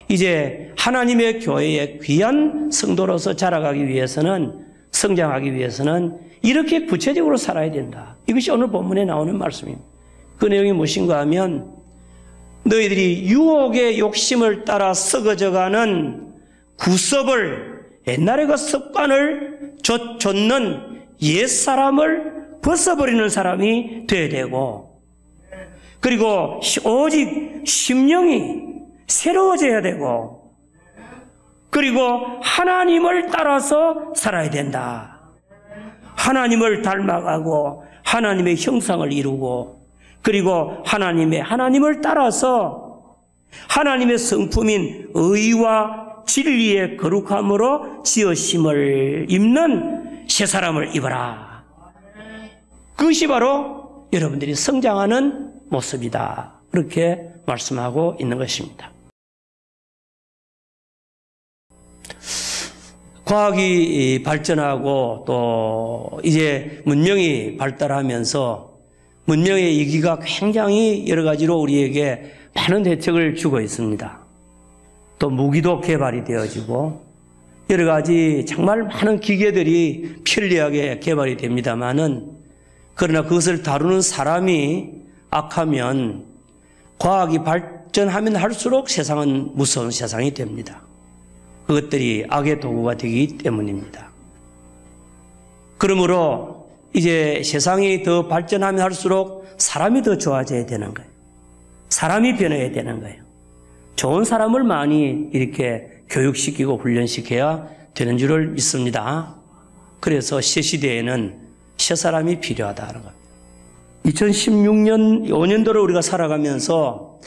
이제 하나님의 교회의 귀한 성도로서 자라가기 위해서는, 성장하기 위해서는 이렇게 구체적으로 살아야 된다. 이것이 오늘 본문에 나오는 말씀입니다. 그 내용이 무엇인가 하면, 너희들이 유혹의 욕심을 따라 썩어져가는 구습을, 옛날의 그 습관을 좇는 옛사람을 벗어버리는 사람이 되어야 되고, 그리고 오직 심령이 새로워져야 되고, 그리고 하나님을 따라서 살아야 된다. 하나님을 닮아가고 하나님의 형상을 이루고, 그리고 하나님을 따라서 하나님의 성품인 의와 진리의 거룩함으로 지으심을 입는 새 사람을 입어라. 그것이 바로 여러분들이 성장하는 모습이다. 그렇게 말씀하고 있는 것입니다. 과학이 발전하고 또 이제 문명이 발달하면서 문명의 이기가 굉장히 여러 가지로 우리에게 많은 혜택을 주고 있습니다. 또 무기도 개발이 되어지고 여러 가지 정말 많은 기계들이 편리하게 개발이 됩니다만은, 그러나 그것을 다루는 사람이 악하면, 과학이 발전하면 할수록 세상은 무서운 세상이 됩니다. 그것들이 악의 도구가 되기 때문입니다. 그러므로 이제 세상이 더 발전하면 할수록 사람이 더 좋아져야 되는 거예요. 사람이 변해야 되는 거예요. 좋은 사람을 많이 이렇게 교육시키고 훈련시켜야 되는 줄을 믿습니다. 그래서 새 시대에는 새 사람이 필요하다는 겁니다. 2016년 5년도를 우리가 살아가면서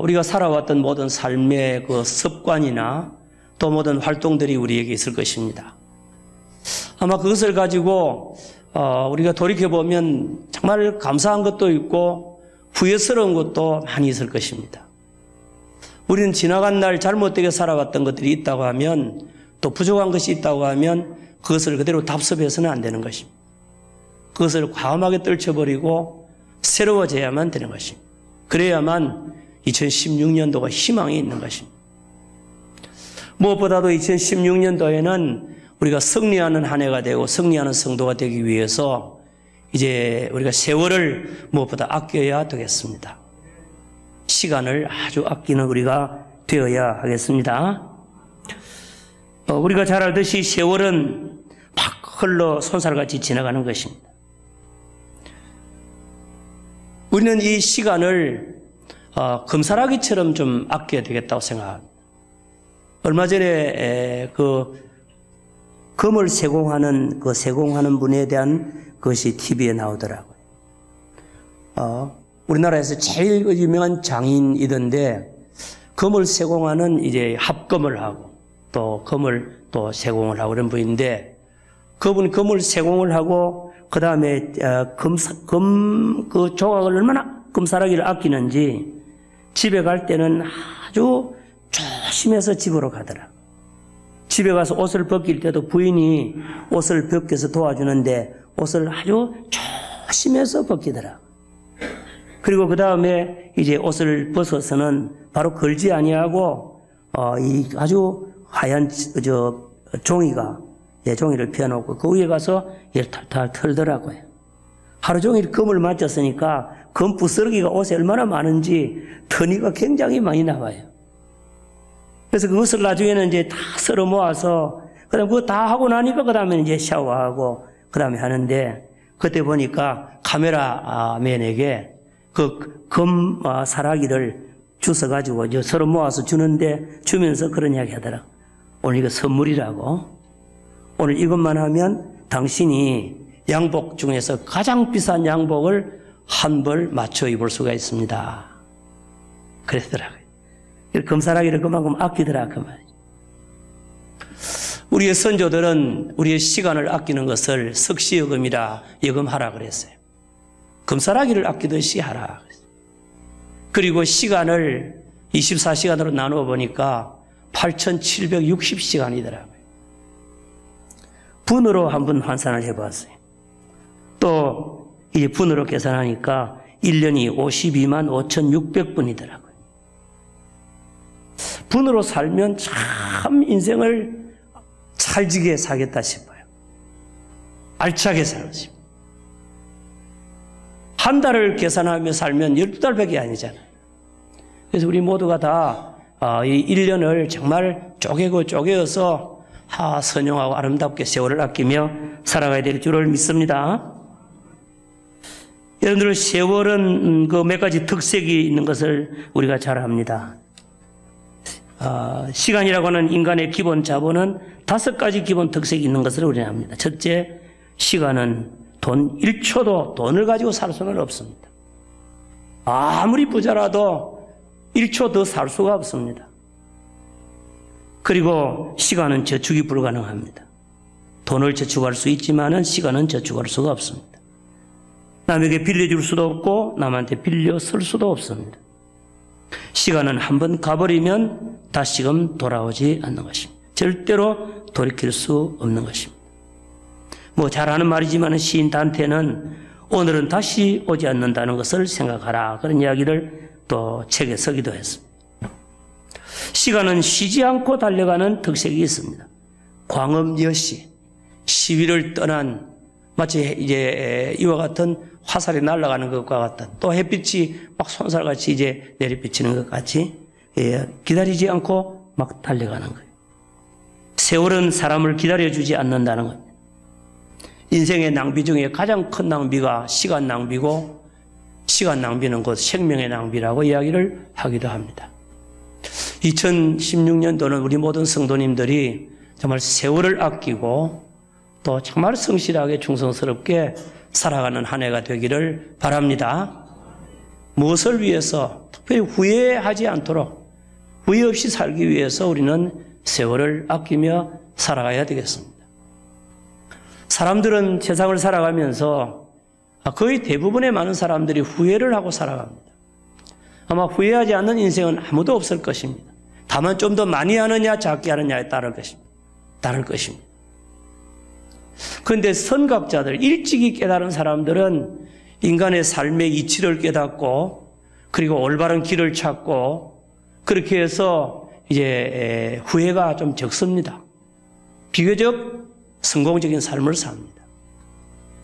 우리가 살아왔던 모든 삶의 그 습관이나 또 모든 활동들이 우리에게 있을 것입니다. 아마 그것을 가지고 우리가 돌이켜보면 정말 감사한 것도 있고 후회스러운 것도 많이 있을 것입니다. 우리는 지나간 날 잘못되게 살아왔던 것들이 있다고 하면, 또 부족한 것이 있다고 하면 그것을 그대로 답습해서는 안 되는 것입니다. 그것을 과감하게 떨쳐버리고 새로워져야만 되는 것입니다. 그래야만 2016년도가 희망이 있는 것입니다. 무엇보다도 2016년도에는 우리가 승리하는 한 해가 되고 승리하는 성도가 되기 위해서 이제 우리가 세월을 무엇보다 아껴야 되겠습니다. 시간을 아주 아끼는 우리가 되어야 하겠습니다. 우리가 잘 알듯이 세월은 막 흘러 손살같이 지나가는 것입니다. 우리는 이 시간을 금사라기처럼 좀 아껴야 되겠다고 생각합니다. 얼마 전에 금을 세공하는 분에 대한 것이 TV에 나오더라고요. 우리나라에서 제일 유명한 장인이던데, 금을 세공하는 이제 합금을 하고 또 금을 또 세공을 하고 그런 분인데, 그분이 금을 세공을 하고 그 다음에 그 조각을 얼마나 금사라기를 아끼는지 집에 갈 때는 아주 조심해서 집으로 가더라. 집에 가서 옷을 벗길 때도 부인이 옷을 벗겨서 도와주는데 옷을 아주 조심해서 벗기더라. 그리고 그 다음에 이제 옷을 벗어서는 바로 걸지 아니하고 이 아주 하얀 종이를 펴놓고 그 위에 가서 이를 탈탈 털더라고요. 하루 종일 금을 맞췄으니까 금 부스러기가 옷에 얼마나 많은지 터니가 굉장히 많이 나와요. 그래서 그것을 나중에는 이제 다 썰어 모아서 그다음 그거 다 하고 나니까 그다음에 이제 샤워하고 그다음에 하는데, 그때 보니까 카메라맨에게 그 금 사라기를 주워가지고 이제 서로 모아서 주면서 그런 이야기 하더라. 오늘 이거 선물이라고. 오늘 이것만 하면 당신이 양복 중에서 가장 비싼 양복을 한 벌 맞춰 입을 수가 있습니다. 그랬더라고요. 금사라기를 그만큼 아끼더라 그 말이에요. 우리의 선조들은 우리의 시간을 아끼는 것을 석시여금이라 여금하라 그랬어요. 금사라기를 아끼듯이 하라 그랬어요. 그리고 시간을 24시간으로 나누어 보니까 8,760시간이더라고요. 분으로 한번 환산을 해봤어요. 또 이제 분으로 계산하니까 1년이 52만 5,600분이더라고요. 분으로 살면 참 인생을 찰지게 살겠다 싶어요. 알차게 살고 싶어요. 한 달을 계산하며 살면 12달밖에 아니잖아요. 그래서 우리 모두가 다 이 1년을 정말 쪼개어서 선용하고 아름답게 세월을 아끼며 살아가야 될 줄을 믿습니다. 여러분들, 세월은 그 몇 가지 특색이 있는 것을 우리가 잘 압니다. 시간이라고 하는 인간의 기본 자본은 5가지 기본 특색이 있는 것을 우리는 압니다. 첫째, 시간은 1초도 돈을 가지고 살 수는 없습니다. 아무리 부자라도 1초 더 살 수가 없습니다. 그리고 시간은 저축이 불가능합니다. 돈을 저축할 수 있지만은 시간은 저축할 수가 없습니다. 남에게 빌려줄 수도 없고 남한테 빌려 쓸 수도 없습니다. 시간은 한번 가버리면 다시금 돌아오지 않는 것입니다. 절대로 돌이킬 수 없는 것입니다. 뭐 잘하는 말이지만 시인 단테는 오늘은 다시 오지 않는다는 것을 생각하라, 그런 이야기를 또 책에 쓰기도 했습니다. 시간은 쉬지 않고 달려가는 특색이 있습니다. 광음여시, 시위를 떠난 마치 이제 이와 같은 화살이 날아가는 것과 같다. 또 햇빛이 막 손살같이 이제 내리비치는 것 같이 기다리지 않고 막 달려가는 거예요. 세월은 사람을 기다려주지 않는다는 겁니다. 인생의 낭비 중에 가장 큰 낭비가 시간 낭비고, 시간 낭비는 곧 생명의 낭비라고 이야기를 하기도 합니다. 2016년도는 우리 모든 성도님들이 정말 세월을 아끼고 또 정말 성실하게 충성스럽게 살아가는 한 해가 되기를 바랍니다. 무엇을 위해서? 특별히 후회하지 않도록, 후회 없이 살기 위해서 우리는 세월을 아끼며 살아가야 되겠습니다. 사람들은 세상을 살아가면서 거의 대부분의 많은 사람들이 후회를 하고 살아갑니다. 아마 후회하지 않는 인생은 아무도 없을 것입니다. 다만 좀 더 많이 하느냐 작게 하느냐에 따를 것입니다. 그런데 선각자들, 일찍이 깨달은 사람들은 인간의 삶의 이치를 깨닫고 그리고 올바른 길을 찾고 그렇게 해서 이제 후회가 좀 적습니다. 비교적 성공적인 삶을 삽니다.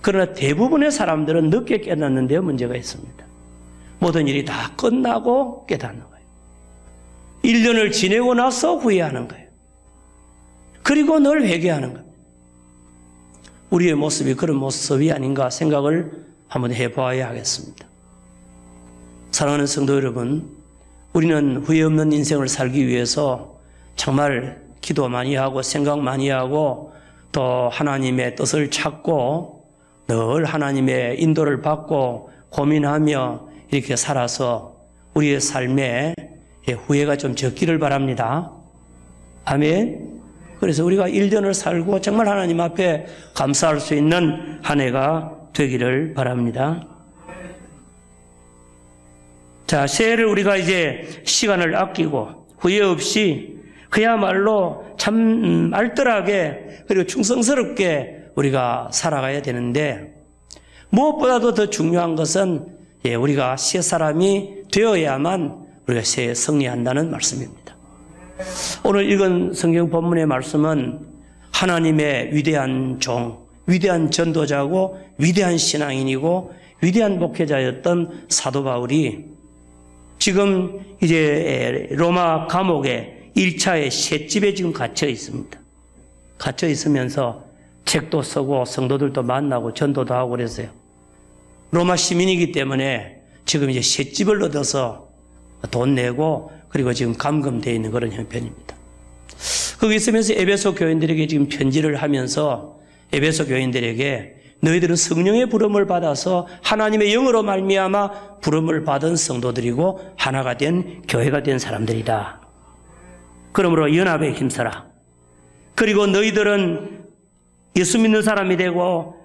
그러나 대부분의 사람들은 늦게 깨닫는 데 문제가 있습니다. 모든 일이 다 끝나고 깨닫는 거예요. 1년을 지내고 나서 후회하는 거예요. 그리고 늘 회개하는 겁니다. 우리의 모습이 그런 모습이 아닌가 생각을 한번 해봐야 하겠습니다. 사랑하는 성도 여러분, 우리는 후회 없는 인생을 살기 위해서 정말 기도 많이 하고 생각 많이 하고 또 하나님의 뜻을 찾고 늘 하나님의 인도를 받고 고민하며 이렇게 살아서 우리의 삶에 후회가 좀 적기를 바랍니다. 아멘. 그래서 우리가 1년을 살고 정말 하나님 앞에 감사할 수 있는 한 해가 되기를 바랍니다. 자, 새해를 우리가 이제 시간을 아끼고 후회 없이 그야말로 참 알뜰하게 그리고 충성스럽게 우리가 살아가야 되는데, 무엇보다도 더 중요한 것은 우리가 새 사람이 되어야만 우리가 새해에 승리한다는 말씀입니다. 오늘 읽은 성경 본문의 말씀은 하나님의 위대한 종, 위대한 전도자고 위대한 신앙인이고 위대한 목회자였던 사도 바울이 지금 이제 로마 감옥에 1차의 셋집에 지금 갇혀 있습니다. 갇혀 있으면서 책도 쓰고 성도들도 만나고 전도도 하고 그랬어요. 로마 시민이기 때문에 지금 이제 셋집을 얻어서 돈 내고 그리고 지금 감금되어 있는 그런 형편입니다. 거기 있으면서 에베소 교인들에게 지금 편지를 하면서 에베소 교인들에게 너희들은 성령의 부름을 받아서 하나님의 영으로 말미암아 부름을 받은 성도들이고 하나가 된 교회가 된 사람들이다. 그러므로 연합에 힘써라. 그리고 너희들은 예수 믿는 사람이 되고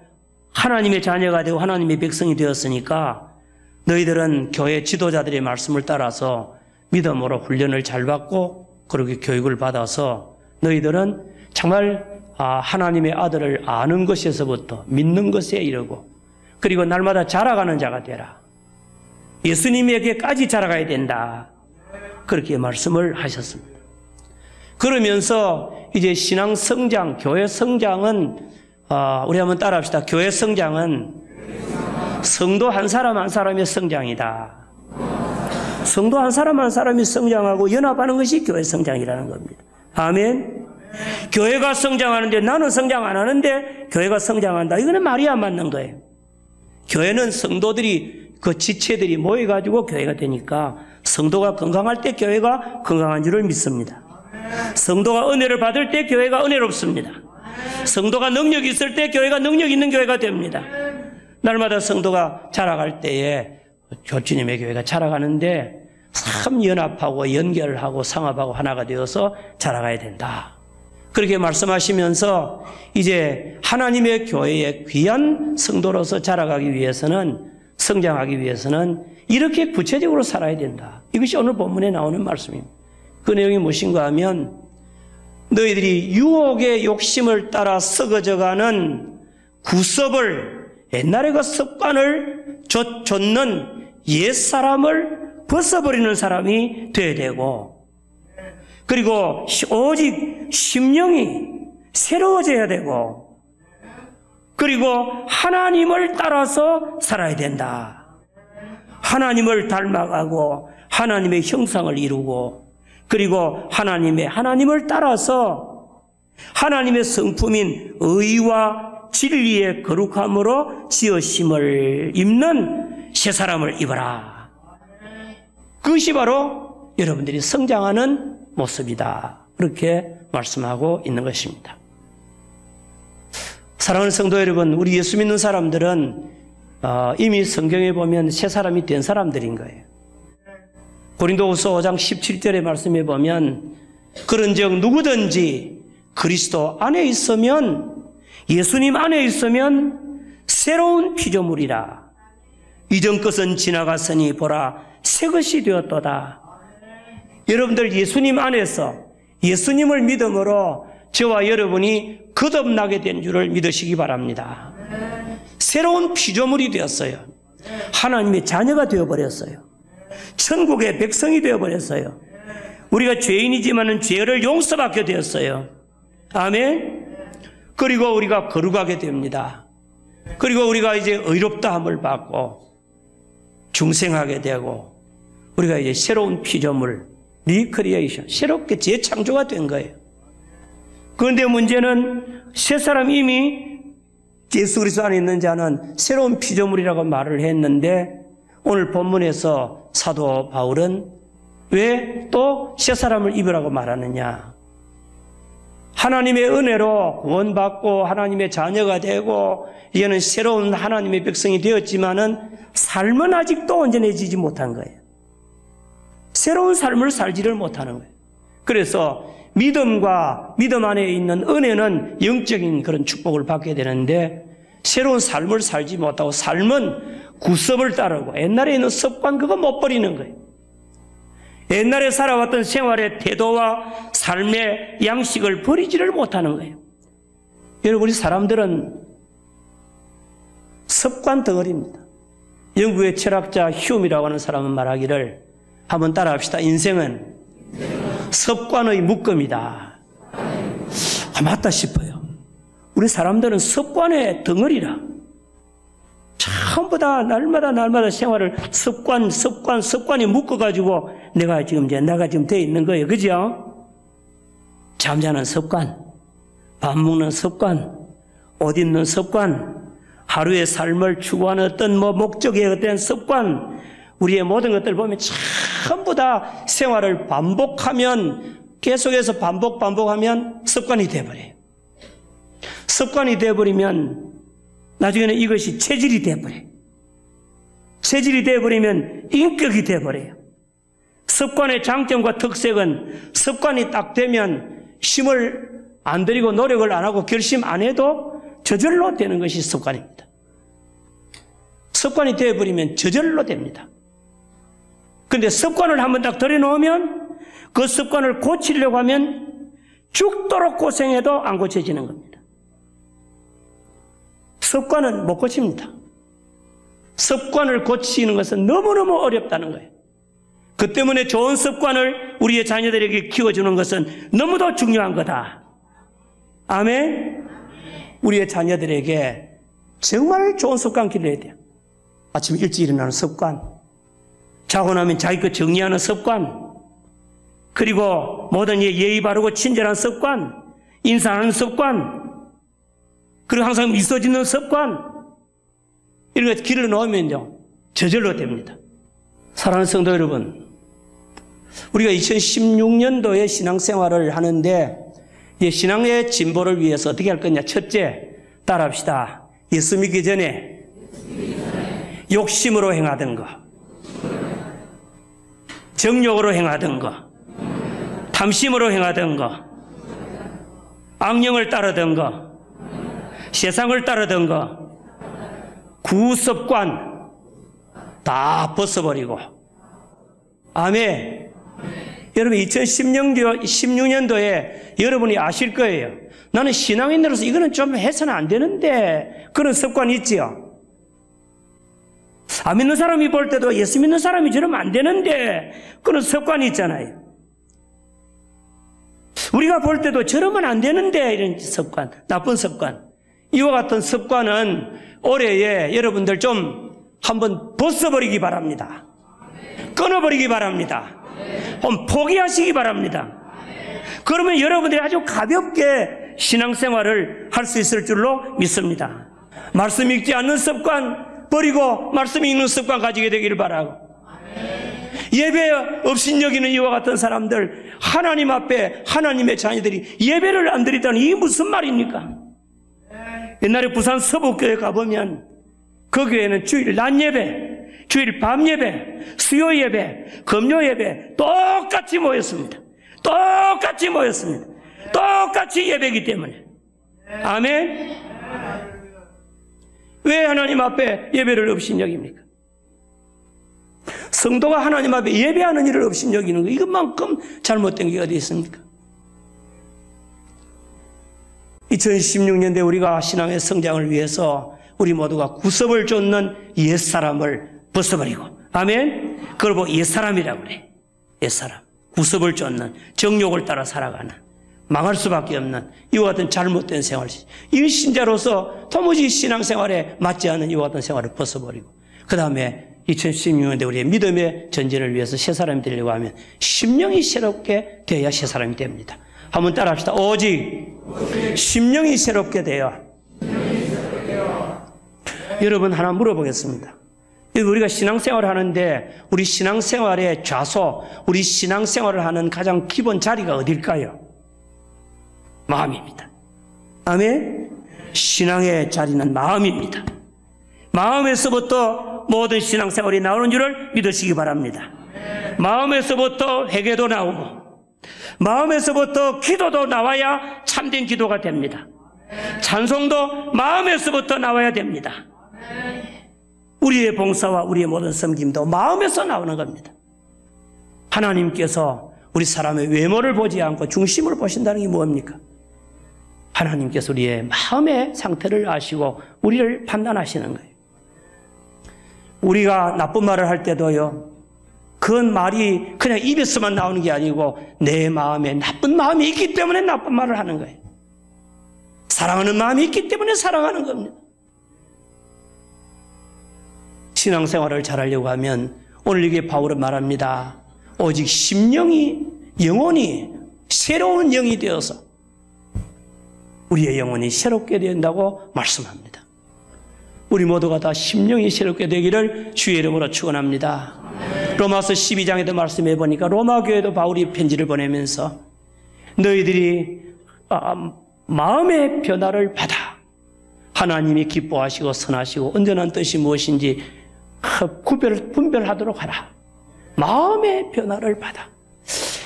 하나님의 자녀가 되고 하나님의 백성이 되었으니까 너희들은 교회 지도자들의 말씀을 따라서 믿음으로 훈련을 잘 받고 그렇게 교육을 받아서 너희들은 정말 하나님의 아들을 아는 것에서부터 믿는 것에 이르고 그리고 날마다 자라가는 자가 되라. 예수님에게까지 자라가야 된다. 그렇게 말씀을 하셨습니다. 그러면서 이제 신앙 성장, 교회 성장은 우리 한번 따라합시다. 교회 성장은 성도 한 사람 한 사람의 성장이다. 성도 한 사람 한 사람이 성장하고 연합하는 것이 교회 성장이라는 겁니다. 아멘. 교회가 성장하는데 나는 성장 안 하는데 교회가 성장한다. 이거는 말이 안 맞는 거예요. 교회는 성도들이 그 지체들이 모여가지고 교회가 되니까 성도가 건강할 때 교회가 건강한 줄을 믿습니다. 성도가 은혜를 받을 때 교회가 은혜롭습니다. 성도가 능력이 있을 때 교회가 능력 있는 교회가 됩니다. 날마다 성도가 자라갈 때에 주님의 교회가 자라가는데 참 연합하고 연결하고 상합하고 하나가 되어서 자라가야 된다. 그렇게 말씀하시면서 이제 하나님의 교회의 귀한 성도로서 자라가기 위해서는, 성장하기 위해서는 이렇게 구체적으로 살아야 된다. 이것이 오늘 본문에 나오는 말씀입니다. 그 내용이 무엇인가 하면 너희들이 유혹의 욕심을 따라 썩어져가는 구습을, 옛날의 그 습관을 좇는 옛사람을 벗어버리는 사람이 되어야 되고, 그리고 오직 심령이 새로워져야 되고, 그리고 하나님을 따라서 살아야 된다. 하나님을 닮아가고 하나님의 형상을 이루고, 그리고 하나님을 따라서 하나님의 성품인 의와 진리의 거룩함으로 지으심을 입는 새 사람을 입어라. 그것이 바로 여러분들이 성장하는 모습이다. 그렇게 말씀하고 있는 것입니다. 사랑하는 성도 여러분, 우리 예수 믿는 사람들은 이미 성경에 보면 새 사람이 된 사람들인 거예요. 고린도후서 5장 17절의 말씀에 보면 그런즉 누구든지 그리스도 안에 있으면, 예수님 안에 있으면 새로운 피조물이라. 이전 것은 지나갔으니 보라 새 것이 되었도다. 여러분들 예수님 안에서 예수님을 믿음으로 저와 여러분이 거듭나게 된 줄을 믿으시기 바랍니다. 새로운 피조물이 되었어요. 하나님의 자녀가 되어버렸어요. 천국의 백성이 되어버렸어요. 우리가 죄인이지만은 죄를 용서받게 되었어요. 아멘. 그리고 우리가 거룩하게 됩니다. 그리고 우리가 이제 의롭다함을 받고 중생하게 되고, 우리가 이제 새로운 피조물, 리크리에이션, 새롭게 재창조가 된 거예요. 그런데 문제는 새 사람, 이미 예수 그리스도 안에 있는 자는 새로운 피조물이라고 말을 했는데, 오늘 본문에서 사도 바울은 왜 또 새 사람을 입으라고 말하느냐? 하나님의 은혜로 구원받고 하나님의 자녀가 되고 이제는 새로운 하나님의 백성이 되었지만은 삶은 아직도 온전해지지 못한 거예요. 새로운 삶을 살지를 못하는 거예요. 그래서 믿음과 믿음 안에 있는 은혜는 영적인 그런 축복을 받게 되는데, 새로운 삶을 살지 못하고 삶은 구습을 따르고 옛날에 있는 습관 그거 못 버리는 거예요. 옛날에 살아왔던 생활의 태도와 삶의 양식을 버리지를 못하는 거예요. 여러분, 우리 사람들은 습관 덩어리입니다. 영국의 철학자 휴움이라고 하는 사람은 말하기를, 한번 따라합시다. 인생은 습관의 묶음이다. 맞다 싶어요. 우리 사람들은 습관의 덩어리라. 전부 다 날마다 생활을 습관이 묶어가지고 내가 지금 돼 있는 거예요. 그죠? 잠자는 습관, 밥 먹는 습관, 옷 입는 습관, 하루의 삶을 추구하는 어떤 목적의 어떤 습관, 우리의 모든 것들을 보면 전부 다 생활을 반복하면, 계속해서 반복하면 습관이 돼버려요. 습관이 돼버리면 나중에는 이것이 체질이 돼버려요. 체질이 돼버리면 인격이 돼버려요. 습관의 장점과 특색은 습관이 딱 되면 힘을 안 들이고 노력을 안 하고 결심 안 해도 저절로 되는 것이 습관입니다. 습관이 되어버리면 저절로 됩니다. 그런데 습관을 한번 딱 들여놓으면 그 습관을 고치려고 하면 죽도록 고생해도 안 고쳐지는 겁니다. 습관은 못 고칩니다. 습관을 고치는 것은 너무너무 어렵다는 거예요. 그 때문에 좋은 습관을 우리의 자녀들에게 키워주는 것은 너무도 중요한 거다. 아멘? 우리의 자녀들에게 정말 좋은 습관 길러야 돼요. 아침 일찍 일어나는 습관, 자고 나면 자기 것 정리하는 습관, 그리고 모든 예의 바르고 친절한 습관, 인사하는 습관, 그리고 항상 미소 짓는 습관, 이런 거 길러 놓으면요 저절로 됩니다. 사랑하는 성도 여러분, 우리가 2016년도에 신앙생활을 하는데 신앙의 진보를 위해서 어떻게 할 거냐. 첫째, 따라합시다. 예수 믿기 전에 욕심으로 행하던 거, 정욕으로 행하던 거, 탐심으로 행하던 거, 악령을 따르던 거, 세상을 따르던 거, 구습관 다 벗어버리고. 아멘. 여러분 2016년도에 여러분이 아실 거예요. 나는 신앙인으로서 이거는 좀 해서는 안 되는데, 그런 습관이 있지요. 안 믿는 사람이 볼 때도 예수 믿는 사람이 저러면 안 되는데, 그런 습관이 있잖아요. 우리가 볼 때도 저러면 안 되는데, 이런 습관, 나쁜 습관. 이와 같은 습관은 올해에 여러분들 좀 한번 벗어버리기 바랍니다. 끊어버리기 바랍니다. 포기하시기 바랍니다. 그러면 여러분들이 아주 가볍게 신앙생활을 할 수 있을 줄로 믿습니다. 말씀 읽지 않는 습관 버리고 말씀 읽는 습관 가지게 되기를 바라고, 예배 없인 여기는 이와 같은 사람들, 하나님 앞에 하나님의 자녀들이 예배를 안 드리다니 이게 무슨 말입니까? 옛날에 부산 서북교회 가보면 그 교회는 주일 낮 예배, 주일 밤 예배, 수요 예배, 금요 예배 똑같이 모였습니다. 똑같이 모였습니다. 똑같이 예배이기 때문에. 아멘. 왜 하나님 앞에 예배를 업신여깁니까? 성도가 하나님 앞에 예배하는 일을 업신여기는 거, 이것만큼 잘못된 게 어디 있습니까? 2016년대 우리가 신앙의 성장을 위해서 우리 모두가 구습을 쫓는 옛사람을 벗어버리고, 아멘. 그걸 보고 옛사람이라고 그래. 옛사람, 구습을 쫓는, 정욕을 따라 살아가는, 망할 수밖에 없는 이와 같은 잘못된 생활, 이 신자로서 도무지 신앙생활에 맞지 않는 이와 같은 생활을 벗어버리고, 그 다음에 2016년대 우리의 믿음의 전진을 위해서 새 사람이 되려고 하면 심령이 새롭게 되어야 새 사람이 됩니다. 한번 따라 합시다. 오직 심령이 새롭게 되어. 여러분 하나 물어보겠습니다. 우리가 신앙생활을 하는데 우리 신앙생활의 좌소, 우리 신앙생활을 하는 가장 기본 자리가 어딜까요? 마음입니다. 아멘. 신앙의 자리는 마음입니다. 마음에서부터 모든 신앙생활이 나오는 줄을 믿으시기 바랍니다. 마음에서부터 회개도 나오고 마음에서부터 기도도 나와야 참된 기도가 됩니다. 찬송도 마음에서부터 나와야 됩니다. 우리의 봉사와 우리의 모든 섬김도 마음에서 나오는 겁니다. 하나님께서 우리 사람의 외모를 보지 않고 중심을 보신다는 게 뭡니까? 하나님께서 우리의 마음의 상태를 아시고 우리를 판단하시는 거예요. 우리가 나쁜 말을 할 때도요, 그 말이 그냥 입에서만 나오는 게 아니고 내 마음에 나쁜 마음이 있기 때문에 나쁜 말을 하는 거예요. 사랑하는 마음이 있기 때문에 사랑하는 겁니다. 신앙생활을 잘하려고 하면 오늘 이게 바울은 말합니다. 오직 심령이, 영혼이 새로운 영이 되어서 우리의 영혼이 새롭게 된다고 말씀합니다. 우리 모두가 다 심령이 새롭게 되기를 주의 이름으로 축원합니다. 로마서 12장에도 말씀해 보니까 로마 교회도 바울이 편지를 보내면서 너희들이 마음의 변화를 받아 하나님이 기뻐하시고 선하시고 온전한 뜻이 무엇인지 분별하도록 하라. 마음의 변화를 받아.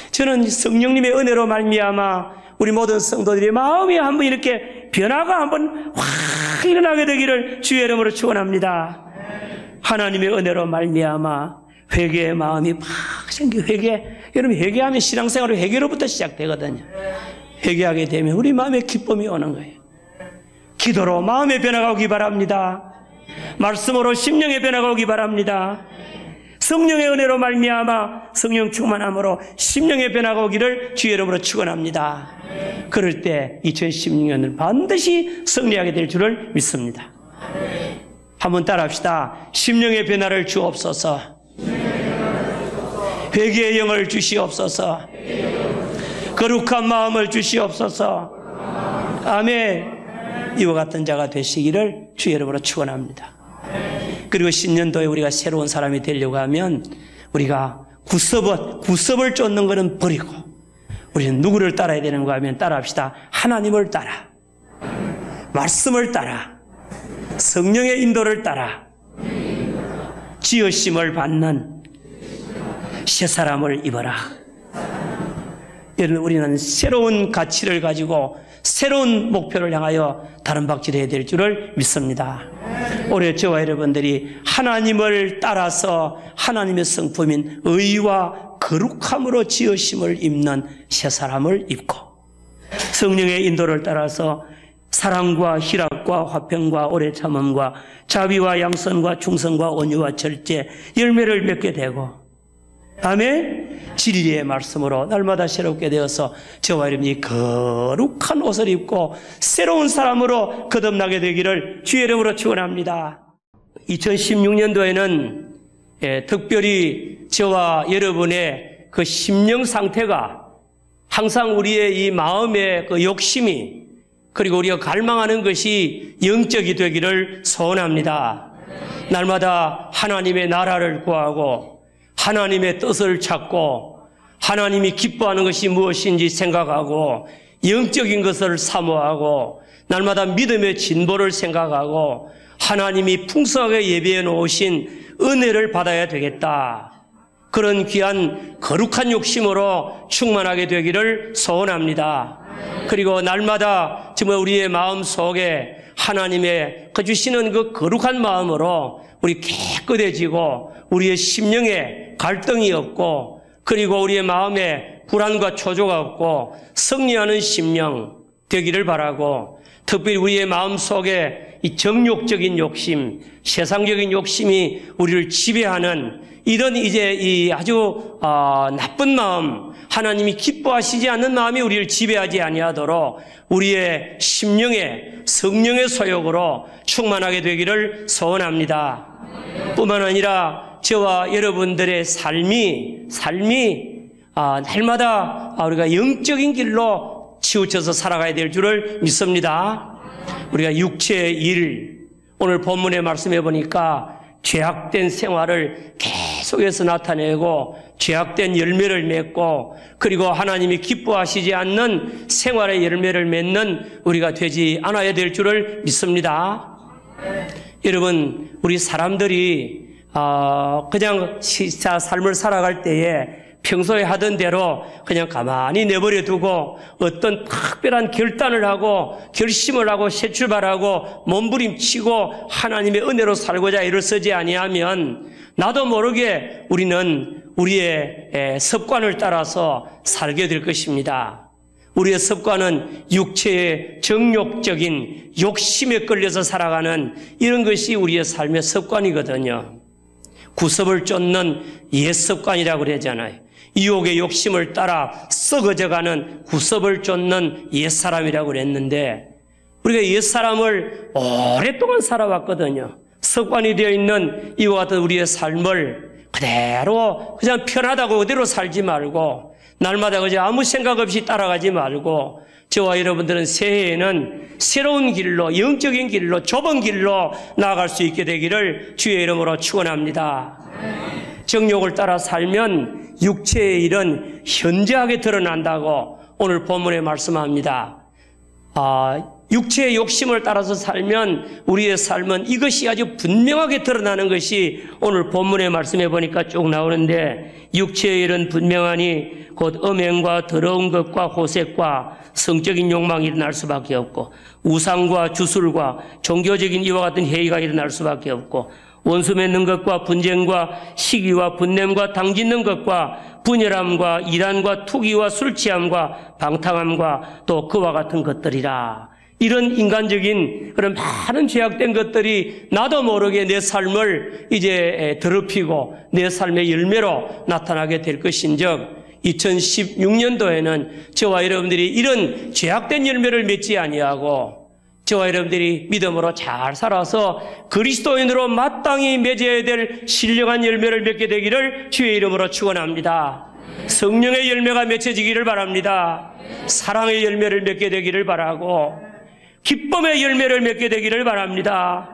저는 성령님의 은혜로 말미암아 우리 모든 성도들이 마음이 한번 이렇게 변화가 한번 확 일어나게 되기를 주의 이름으로 축원합니다. 하나님의 은혜로 말미암아 회개의 마음이 막 생겨. 여러분 회개하면 신앙생활은 회개로부터 시작되거든요. 회개하게 되면 우리 마음에 기쁨이 오는 거예요. 기도로 마음의 변화가 오기 바랍니다. 말씀으로 심령의 변화가 오기 바랍니다. 성령의 은혜로 말미암아 성령 충만함으로 심령의 변화가 오기를 주의 이름으로 축원합니다. 그럴 때 2016년을 반드시 승리하게 될 줄을 믿습니다. 한번 따라합시다. 심령의 변화를 주옵소서. 회개의 영을 주시옵소서. 거룩한 마음을 주시옵소서. 아멘. 이와 같은 자가 되시기를 주의 이름으로 축원합니다. 그리고 신년도에 우리가 새로운 사람이 되려고 하면 우리가 구섭을 쫓는 것은 버리고 우리는 누구를 따라야 되는가 하면 따라합시다. 하나님을 따라, 말씀을 따라, 성령의 인도를 따라 지으심을 받는 새 사람을 입어라. 여러분, 우리는 새로운 가치를 가지고 새로운 목표를 향하여 다른 박질해야 될 줄을 믿습니다. 올해 저와 여러분들이 하나님을 따라서 하나님의 성품인 의와 거룩함으로 지으심을 입는 새 사람을 입고 성령의 인도를 따라서 사랑과 희락과 화평과 오래 참음과 자비와 양선과 충성과 온유와 절제 열매를 맺게 되고 아멘. 진리의 말씀으로 날마다 새롭게 되어서 저와 여러분이 거룩한 옷을 입고 새로운 사람으로 거듭나게 되기를 주의 이름으로 축원합니다. 2016년도에는 특별히 저와 여러분의 그 심령 상태가 항상 우리의 이 마음의 그 욕심이 그리고 우리가 갈망하는 것이 영적이 되기를 소원합니다. 날마다 하나님의 나라를 구하고 하나님의 뜻을 찾고 하나님이 기뻐하는 것이 무엇인지 생각하고 영적인 것을 사모하고 날마다 믿음의 진보를 생각하고 하나님이 풍성하게 예비해 놓으신 은혜를 받아야 되겠다. 그런 귀한 거룩한 욕심으로 충만하게 되기를 소원합니다. 그리고 날마다 정말 우리의 마음 속에 하나님의 주시는 그 거룩한 마음으로 우리 깨끗해지고 우리의 심령에 갈등이 없고 그리고 우리의 마음에 불안과 초조가 없고 승리하는 심령 되기를 바라고 특별히 우리의 마음 속에 이 정욕적인 욕심, 세상적인 욕심이 우리를 지배하는 이런 이제 이 아주 나쁜 마음, 하나님이 기뻐하시지 않는 마음이 우리를 지배하지 아니하도록 우리의 심령에 성령의 소욕으로 충만하게 되기를 소원합니다. 뿐만 아니라 저와 여러분들의 삶이 날마다 우리가 영적인 길로 치우쳐서 살아가야 될 줄을 믿습니다. 우리가 육체의 일, 오늘 본문에 말씀해 보니까 죄악된 생활을 계속해서 나타내고 죄악된 열매를 맺고 그리고 하나님이 기뻐하시지 않는 생활의 열매를 맺는 우리가 되지 않아야 될 줄을 믿습니다. 여러분, 우리 사람들이 그냥 삶을 살아갈 때에 평소에 하던 대로 그냥 가만히 내버려 두고 어떤 특별한 결단을 하고 결심을 하고 새 출발하고 몸부림치고 하나님의 은혜로 살고자 애를 쓰지 아니하면 나도 모르게 우리는 우리의 습관을 따라서 살게 될 것입니다. 우리의 습관은 육체의 정욕적인 욕심에 끌려서 살아가는 이런 것이 우리의 삶의 습관이거든요. 구섭을 쫓는 옛 습관이라고 그러잖아요. 유혹의 욕심을 따라 썩어져가는 구섭을 쫓는 옛사람이라고 그랬는데 우리가 옛사람을 오랫동안 살아왔거든요. 습관이 되어 있는 이와 같은 우리의 삶을 그대로 그냥 편하다고 그대로 살지 말고 날마다 그저 아무 생각 없이 따라가지 말고 저와 여러분들은 새해에는 새로운 길로 영적인 길로 좁은 길로 나아갈 수 있게 되기를 주의 이름으로 축원합니다. 정욕을 따라 살면 육체의 일은 현저하게 드러난다고 오늘 본문에 말씀합니다. 육체의 욕심을 따라서 살면 우리의 삶은 이것이 아주 분명하게 드러나는 것이 오늘 본문에 말씀해 보니까 쭉 나오는데 육체의 일은 분명하니 곧 음행과 더러운 것과 호색과 성적인 욕망이 일어날 수밖에 없고 우상과 주술과 종교적인 이와 같은 회의가 일어날 수밖에 없고 원수 맺는 것과 분쟁과 시기와 분냄과 당짓는 것과 분열함과 이단과 투기와 술취함과 방탕함과 또 그와 같은 것들이라. 이런 인간적인 그런 많은 죄악된 것들이 나도 모르게 내 삶을 이제 더럽히고 내 삶의 열매로 나타나게 될 것인즉 2016년도에는 저와 여러분들이 이런 죄악된 열매를 맺지 아니하고 저와 여러분들이 믿음으로 잘 살아서 그리스도인으로 마땅히 맺어야 될 신령한 열매를 맺게 되기를 주의 이름으로 축원합니다. 성령의 열매가 맺혀지기를 바랍니다. 사랑의 열매를 맺게 되기를 바라고 기쁨의 열매를 맺게 되기를 바랍니다.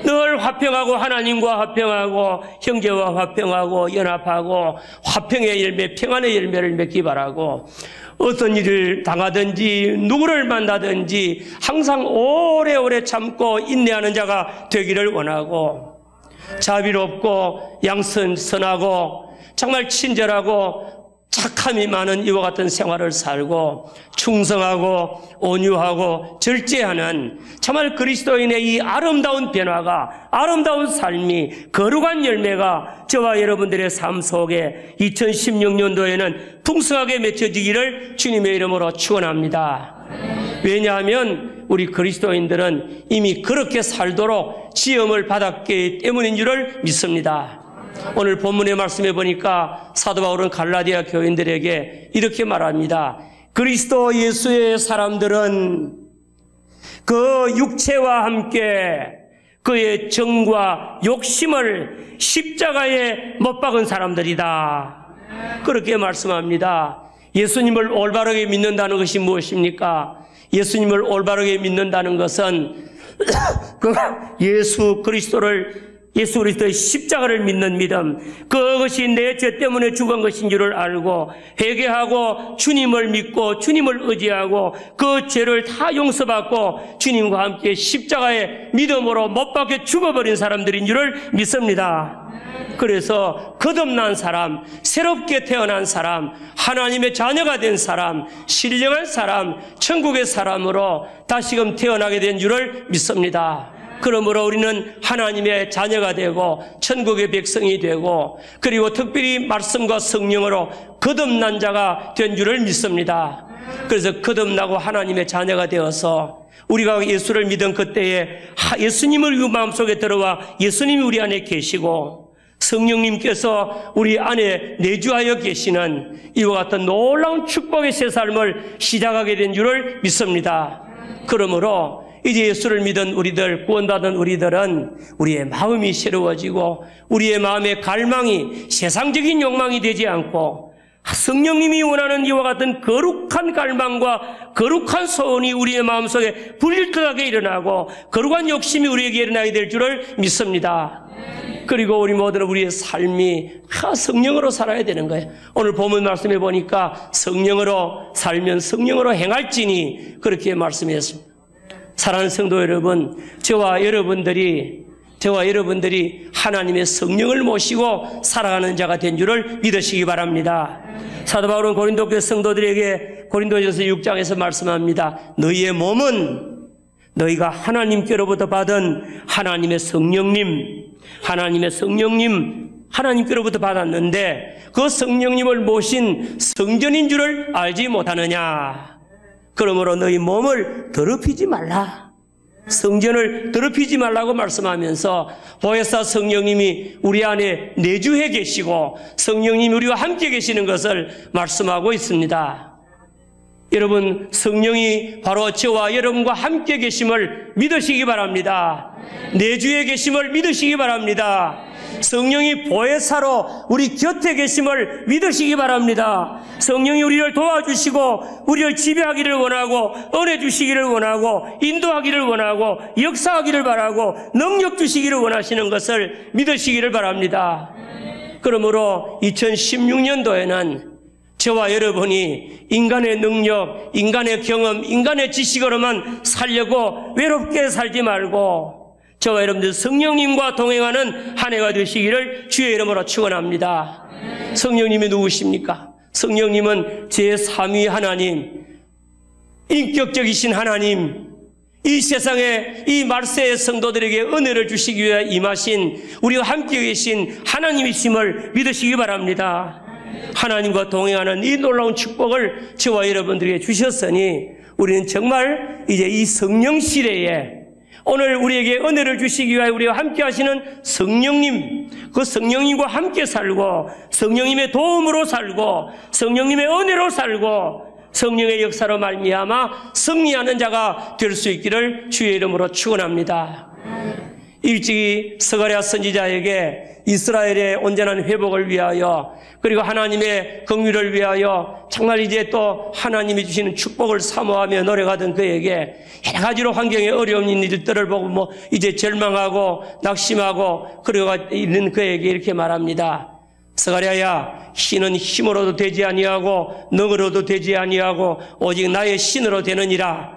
늘 화평하고 하나님과 화평하고 형제와 화평하고 연합하고 화평의 열매, 평안의 열매를 맺기 바라고 어떤 일을 당하든지 누구를 만나든지 항상 오래오래 참고 인내하는 자가 되기를 원하고 자비롭고 양선하고 정말 친절하고 착함이 많은 이와 같은 생활을 살고 충성하고 온유하고 절제하는 정말 그리스도인의 이 아름다운 변화가 아름다운 삶이 거룩한 열매가 저와 여러분들의 삶 속에 2016년도에는 풍성하게 맺혀지기를 주님의 이름으로 축원합니다. 왜냐하면 우리 그리스도인들은 이미 그렇게 살도록 지음을 받았기 때문인 줄을 믿습니다. 오늘 본문의 말씀에 보니까 사도 바울은 갈라디아 교인들에게 이렇게 말합니다. 그리스도 예수의 사람들은 그 육체와 함께 그의 정과 욕심을 십자가에 못 박은 사람들이다. 그렇게 말씀합니다. 예수님을 올바르게 믿는다는 것이 무엇입니까? 예수님을 올바르게 믿는다는 것은 예수 그리스도의 십자가를 믿는 믿음, 그것이 내 죄 때문에 죽은 것인 줄을 알고 회개하고 주님을 믿고 주님을 의지하고 그 죄를 다 용서받고 주님과 함께 십자가에 믿음으로 못 박혀 죽어버린 사람들인 줄을 믿습니다. 그래서 거듭난 사람, 새롭게 태어난 사람, 하나님의 자녀가 된 사람, 신령한 사람, 천국의 사람으로 다시금 태어나게 된 줄을 믿습니다. 그러므로 우리는 하나님의 자녀가 되고 천국의 백성이 되고 그리고 특별히 말씀과 성령으로 거듭난 자가 된 줄을 믿습니다. 그래서 거듭나고 하나님의 자녀가 되어서 우리가 예수를 믿은 그때에 예수님을 우리 마음속에 들어와 예수님이 우리 안에 계시고 성령님께서 우리 안에 내주하여 계시는 이와 같은 놀라운 축복의 새 삶을 시작하게 된 줄을 믿습니다. 그러므로 이제 예수를 믿은 우리들, 구원받은 우리들은 우리의 마음이 새로워지고 우리의 마음의 갈망이 세상적인 욕망이 되지 않고 성령님이 원하는 이와 같은 거룩한 갈망과 거룩한 소원이 우리의 마음속에 불일듯하게 일어나고 거룩한 욕심이 우리에게 일어나게 될 줄을 믿습니다. 그리고 우리 모두는 우리의 삶이 성령으로 살아야 되는 거예요. 오늘 본문 말씀해 보니까 성령으로 살면 성령으로 행할지니 그렇게 말씀했습니다. 사랑하는 성도 여러분, 저와 여러분들이 하나님의 성령을 모시고 살아가는 자가 된 줄을 믿으시기 바랍니다. 사도 바울은 고린도교 성도들에게 고린도전서 6장에서 말씀합니다. 너희의 몸은 너희가 하나님께로부터 받은 하나님의 성령님 하나님께로부터 받았는데 그 성령님을 모신 성전인 줄을 알지 못하느냐. 그러므로 너희 몸을 더럽히지 말라. 성전을 더럽히지 말라고 말씀하면서 보혜사 성령님이 우리 안에 내주해 계시고 성령님이 우리와 함께 계시는 것을 말씀하고 있습니다. 여러분, 성령이 바로 저와 여러분과 함께 계심을 믿으시기 바랍니다. 내주해 계심을 믿으시기 바랍니다. 성령이 보혜사로 우리 곁에 계심을 믿으시기 바랍니다. 성령이 우리를 도와주시고 우리를 지배하기를 원하고 은혜 주시기를 원하고 인도하기를 원하고 역사하기를 바라고 능력 주시기를 원하시는 것을 믿으시기를 바랍니다. 그러므로 2016년도에는 저와 여러분이 인간의 능력, 인간의 경험, 인간의 지식으로만 살려고 외롭게 살지 말고 저와 여러분들 성령님과 동행하는 한 해가 되시기를 주의 이름으로 축원합니다. 성령님이 누구십니까? 성령님은 제3위 하나님, 인격적이신 하나님, 이 세상에 이 말세의 성도들에게 은혜를 주시기 위해 임하신 우리와 함께 계신 하나님이심을 믿으시기 바랍니다. 하나님과 동행하는 이 놀라운 축복을 저와 여러분들에게 주셨으니 우리는 정말 이제 이 성령 시대에 오늘 우리에게 은혜를 주시기 위하여 우리와 함께 하시는 성령님, 그 성령님과 함께 살고 성령님의 도움으로 살고 성령님의 은혜로 살고 성령의 역사로 말미암아 승리하는 자가 될 수 있기를 주의 이름으로 축원합니다. 일찍이 스가랴 선지자에게 이스라엘의 온전한 회복을 위하여 그리고 하나님의 긍휼을 위하여 정말 이제 또 하나님이 주시는 축복을 사모하며 노력하던 그에게 여러 가지로 환경에 어려운 일들을 보고 이제 절망하고 낙심하고 그러고 있는 그에게 이렇게 말합니다. 스가랴야, 신은 힘으로도 되지 아니하고 능으로도 되지 아니하고 오직 나의 신으로 되느니라.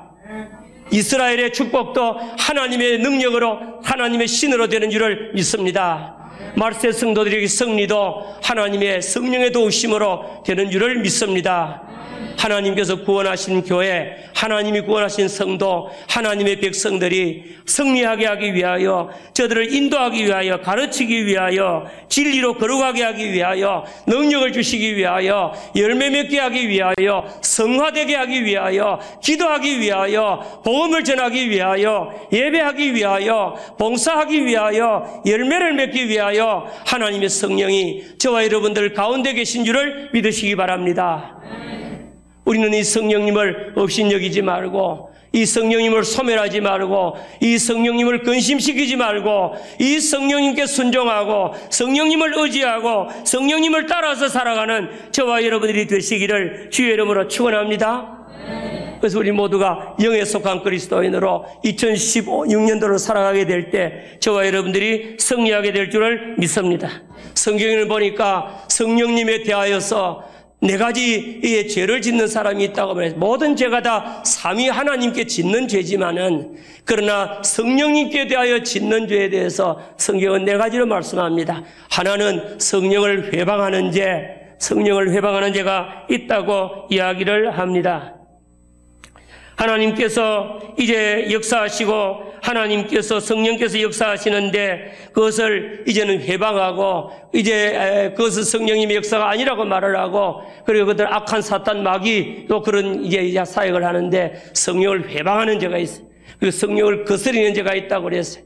이스라엘의 축복도 하나님의 능력으로 하나님의 신으로 되는 줄을 믿습니다. 말세 성도들에게 승리도 하나님의 성령의 도우심으로 되는 줄을 믿습니다. 하나님께서 구원하신 교회, 하나님이 구원하신 성도, 하나님의 백성들이 승리하게 하기 위하여 저들을 인도하기 위하여 가르치기 위하여 진리로 걸어가게 하기 위하여 능력을 주시기 위하여 열매 맺게 하기 위하여 성화되게 하기 위하여 기도하기 위하여 복음을 전하기 위하여 예배하기 위하여 봉사하기 위하여 열매를 맺기 위하여 하나님의 성령이 저와 여러분들 가운데 계신 줄을 믿으시기 바랍니다. 우리는 이 성령님을 업신여기지 말고 이 성령님을 소멸하지 말고 이 성령님을 근심시키지 말고 이 성령님께 순종하고 성령님을 의지하고 성령님을 따라서 살아가는 저와 여러분들이 되시기를 주의 이름으로 축원합니다. 그래서 우리 모두가 영에 속한 그리스도인으로 2016년도를 살아가게 될 때 저와 여러분들이 승리하게 될 줄을 믿습니다. 성경을 보니까 성령님에 대하여서 네 가지의 죄를 짓는 사람이 있다고 말해서 모든 죄가 다 삼위 하나님께 짓는 죄지만은 그러나 성령님께 대하여 짓는 죄에 대해서 성경은 네 가지로 말씀합니다. 하나는 성령을 회방하는 죄, 성령을 회방하는 죄가 있다고 이야기를 합니다. 하나님께서 이제 역사하시고 하나님께서 성령께서 역사하시는데 그것을 이제는 회방하고 이제 그것은 성령님의 역사가 아니라고 말을 하고 그리고 그들 악한 사탄 마귀 또 그런 이제 사역을 하는데 성령을 회방하는 죄가 있어요. 그리고 성령을 거스리는 죄가 있다고 그랬어요.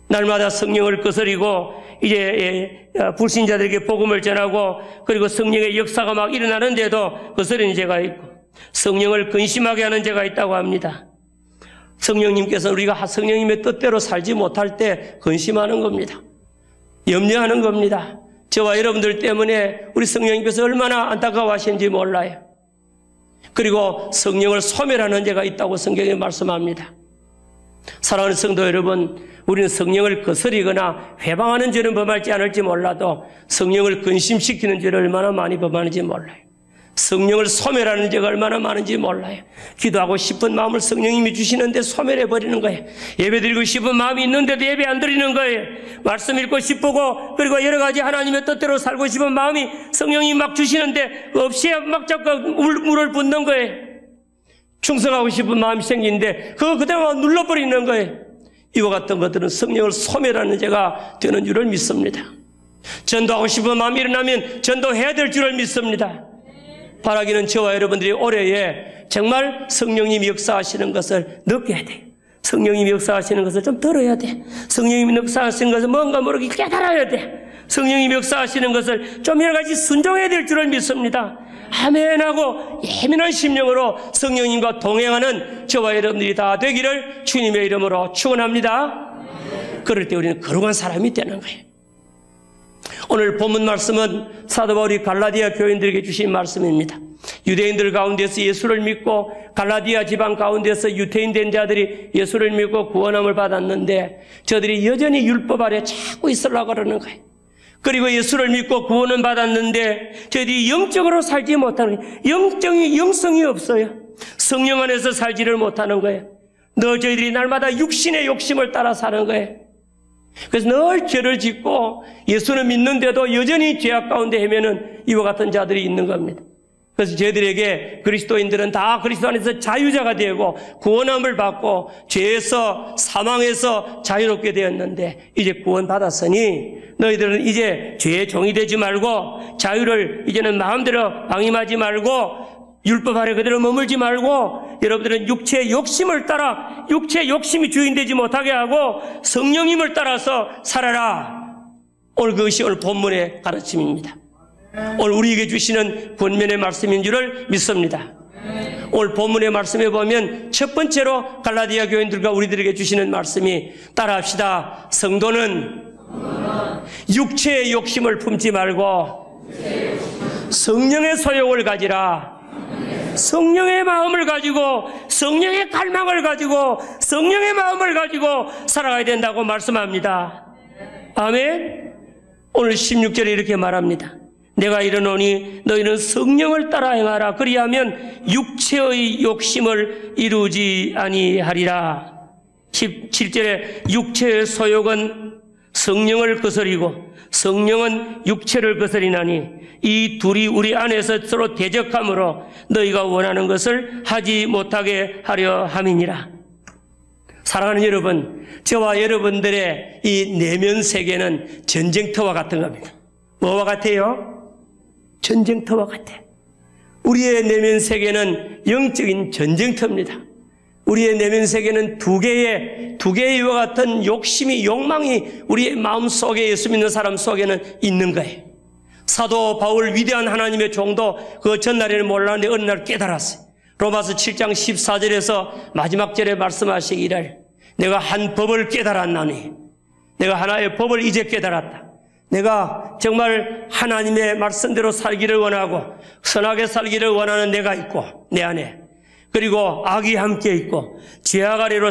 날마다 성령을 거스리고 이제 불신자들에게 복음을 전하고 그리고 성령의 역사가 막 일어나는데도 거스리는 죄가 있고 성령을 근심하게 하는 죄가 있다고 합니다. 성령님께서 우리가 성령님의 뜻대로 살지 못할 때 근심하는 겁니다. 염려하는 겁니다. 저와 여러분들 때문에 우리 성령님께서 얼마나 안타까워하시는지 몰라요. 그리고 성령을 소멸하는 죄가 있다고 성경에 말씀합니다. 사랑하는 성도 여러분, 우리는 성령을 거스리거나 회방하는 죄는 범하지 않을지 몰라도 성령을 근심시키는 죄를 얼마나 많이 범하는지 몰라요. 성령을 소멸하는 죄가 얼마나 많은지 몰라요. 기도하고 싶은 마음을 성령님이 주시는데 소멸해버리는 거예요. 예배드리고 싶은 마음이 있는데도 예배 안 드리는 거예요. 말씀 읽고 싶고 그리고 여러 가지 하나님의 뜻대로 살고 싶은 마음이 성령이 막 주시는데 없이 막 자꾸 물을 붓는 거예요. 충성하고 싶은 마음이 생기는데 그거 그대로 눌러버리는 거예요. 이와 같은 것들은 성령을 소멸하는 죄가 되는 줄을 믿습니다. 전도하고 싶은 마음이 일어나면 전도해야 될 줄을 믿습니다. 바라기는 저와 여러분들이 올해에 정말 성령님이 역사하시는 것을 느껴야 돼. 성령님이 역사하시는 것을 좀 들어야 돼. 성령님이 역사하시는 것을 뭔가 모르게 깨달아야 돼. 성령님이 역사하시는 것을 좀 여러 가지 순종해야 될 줄을 믿습니다. 아멘하고 예민한 심령으로 성령님과 동행하는 저와 여러분들이 다 되기를 주님의 이름으로 축원합니다. 그럴 때 우리는 거룩한 사람이 되는 거예요. 오늘 본문 말씀은 사도 바울이 갈라디아 교인들에게 주신 말씀입니다. 유대인들 가운데서 예수를 믿고 갈라디아 지방 가운데서 유태인 된 자들이 예수를 믿고 구원함을 받았는데 저들이 여전히 율법 아래 자꾸 있으려고 그러는 거예요. 그리고 예수를 믿고 구원은 받았는데 저희들이 영적으로 살지 못하는 거예요. 영성이 없어요. 성령 안에서 살지를 못하는 거예요. 늘 저희들이 날마다 육신의 욕심을 따라 사는 거예요. 그래서 늘 죄를 짓고 예수는 믿는데도 여전히 죄악 가운데 헤매는 이와 같은 자들이 있는 겁니다. 그래서 저희들에게 그리스도인들은 다 그리스도 안에서 자유자가 되고 구원함을 받고 죄에서 사망에서 자유롭게 되었는데 이제 구원받았으니 너희들은 이제 죄의 종이 되지 말고 자유를 이제는 마음대로 방임하지 말고 율법 아래 그대로 머물지 말고 여러분들은 육체의 욕심을 따라 육체의 욕심이 주인되지 못하게 하고 성령님을 따라서 살아라. 오늘 그것이 오늘 본문의 가르침입니다. 오늘 우리에게 주시는 권면의 말씀인 줄을 믿습니다. 오늘 본문의 말씀에 보면 첫 번째로 갈라디아 교인들과 우리들에게 주시는 말씀이 따라합시다. 성도는 육체의 욕심을 품지 말고 성령의 소욕을 가지라. 성령의 마음을 가지고 성령의 갈망을 가지고 성령의 마음을 가지고 살아가야 된다고 말씀합니다. 아멘. 오늘 16절에 이렇게 말합니다. 내가 이르노니 너희는 성령을 따라 행하라. 그리하면 육체의 욕심을 이루지 아니하리라. 17절에 육체의 소욕은 성령을 거스리고 성령은 육체를 거스리나니 이 둘이 우리 안에서 서로 대적함으로 너희가 원하는 것을 하지 못하게 하려 함이니라. 사랑하는 여러분, 저와 여러분들의 이 내면 세계는 전쟁터와 같은 겁니다. 뭐와 같아요? 전쟁터와 같아. 우리의 내면 세계는 영적인 전쟁터입니다. 우리의 내면 세계는 두 개의 이와 같은 욕심이, 욕망이 우리의 마음 속에, 예수 믿는 사람 속에는 있는 거예요. 사도 바울 위대한 하나님의 종도 그 전날에는 몰랐는데 어느 날 깨달았어요. 로마서 7장 14절에서 마지막 절에 말씀하시기를 내가 한 법을 깨달았나니, 내가 하나의 법을 이제 깨달았다. 내가 정말 하나님의 말씀대로 살기를 원하고 선하게 살기를 원하는 내가 있고 내 안에, 그리고 악이 함께 있고 죄악 아래로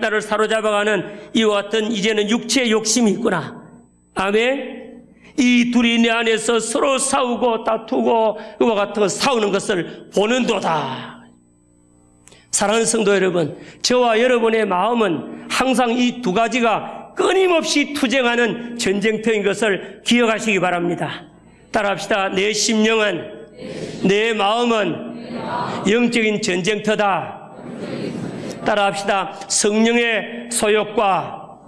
나를 사로잡아가는 이와 같은 이제는 육체의 욕심이 있구나. 아멘. 이 둘이 내 안에서 서로 싸우고 다투고 이와 같은 싸우는 것을 보는도다. 사랑하는 성도 여러분, 저와 여러분의 마음은 항상 이 두 가지가 끊임없이 투쟁하는 전쟁터인 것을 기억하시기 바랍니다. 따라합시다. 내 심령은, 내 마음은 영적인 전쟁터다. 따라합시다. 성령의 소욕과